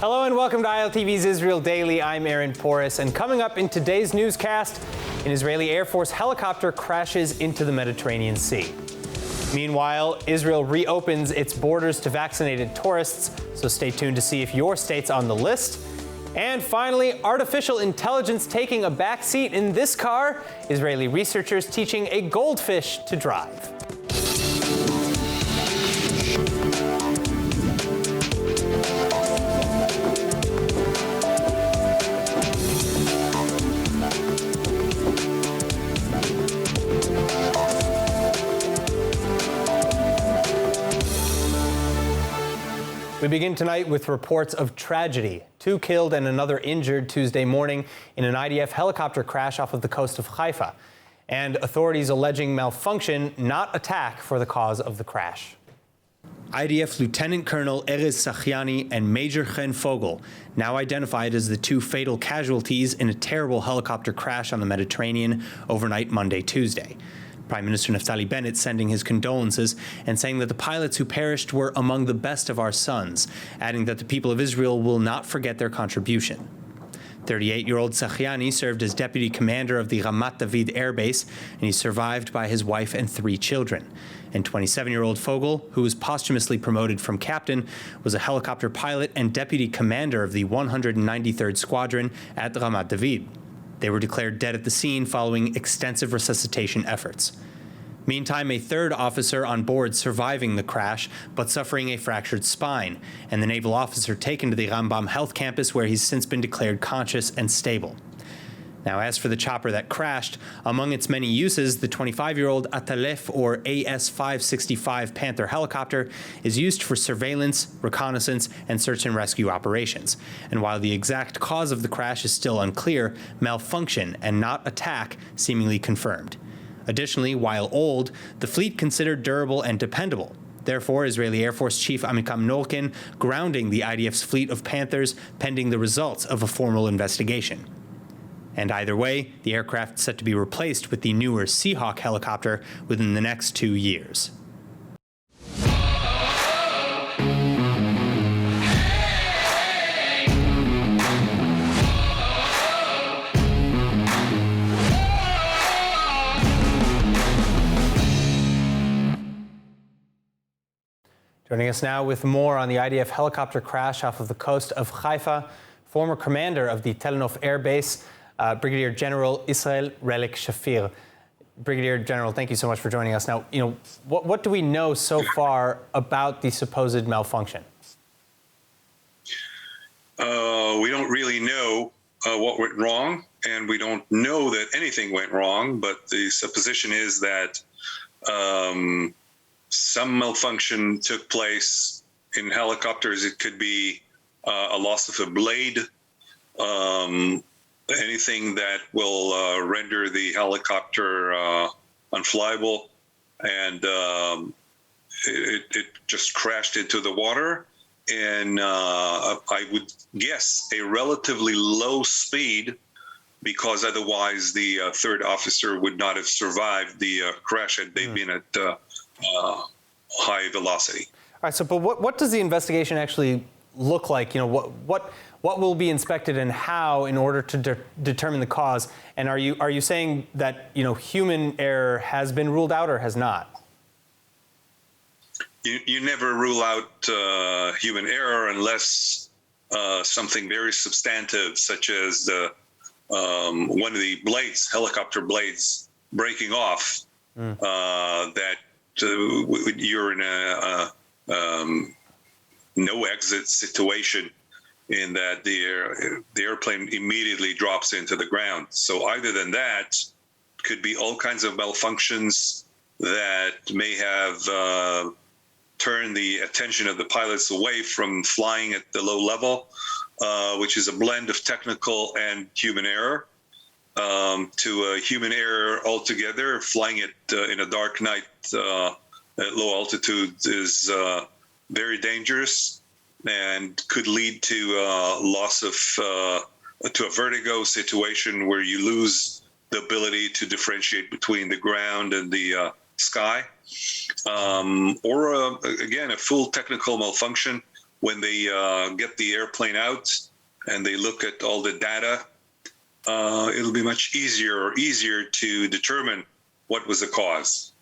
Hello and welcome to ILTV's Israel Daily. I'm Aaron Porras, and coming up in today's newscast, an Israeli Air Force helicopter crashes into the Mediterranean Sea. Meanwhile, Israel reopens its borders to vaccinated tourists, so stay tuned to see if your state's on the list. And finally, artificial intelligence taking a backseat in this car, Israeli researchers teaching a goldfish to drive. We begin tonight with reports of tragedy. 2 killed and another injured Tuesday morning in an IDF helicopter crash off of the coast of Haifa, and authorities alleging malfunction, not attack, for the cause of the crash. IDF Lieutenant Colonel Erez Sachiani and Major Chen Fogel, now identified as the 2 fatal casualties in a terrible helicopter crash on the Mediterranean overnight Monday, Tuesday. Prime Minister Naftali Bennett sending his condolences and saying that the pilots who perished were among the best of our sons, adding that the people of Israel will not forget their contribution. 38-year-old Sachiani served as deputy commander of the Ramat David Air Base, and he's survived by his wife and 3 children. And 27-year-old Fogel, who was posthumously promoted from captain, was a helicopter pilot and deputy commander of the 193rd Squadron at Ramat David. They were declared dead at the scene following extensive resuscitation efforts. Meantime, a 3rd officer on board surviving the crash, but suffering a fractured spine, and the naval officer taken to the Rambam Health Campus, where he's since been declared conscious and stable. Now, as for the chopper that crashed, among its many uses, the 25-year-old Atalef, or AS-565 Panther helicopter, is used for surveillance, reconnaissance, and search and rescue operations. And while the exact cause of the crash is still unclear, malfunction and not attack seemingly confirmed. Additionally, while old, the fleet considered durable and dependable. Therefore, Israeli Air Force Chief Amikam Nolkin grounding the IDF's fleet of Panthers pending the results of a formal investigation. And either way, the aircraft is set to be replaced with the newer Seahawk helicopter within the next 2 years. Joining us now with more on the IDF helicopter crash off of the coast of Haifa, former commander of the Tel Aviv Air Base, Brigadier General Israel Relic Shafir. Brigadier General, thank you so much for joining us. Now, what do we know so far about the supposed malfunction? We don't really know what went wrong, and we don't know that anything went wrong, but the supposition is that some malfunction took place in helicopters. It could be a loss of a blade, anything that will render the helicopter unflyable, and it just crashed into the water. And I would guess a relatively low speed, because otherwise the 3rd officer would not have survived the crash had they been at high velocity. All right. So, but what does the investigation actually look like? What will be inspected and how in order to determine the cause? And are you saying that human error has been ruled out or has not? You never rule out human error unless something very substantive, such as one of the blades, helicopter blades, breaking off. That you're in a no exit situation, in that the airplane immediately drops into the ground. So either than that, could be all kinds of malfunctions that may have turned the attention of the pilots away from flying at the low level, which is a blend of technical and human error, to a human error altogether. Flying it in a dark night at low altitude is very dangerous and could lead to loss of to a vertigo situation where you lose the ability to differentiate between the ground and the sky, or again, a full technical malfunction when they get the airplane out and they look at all the data, it'll be much easier to determine what was the cause.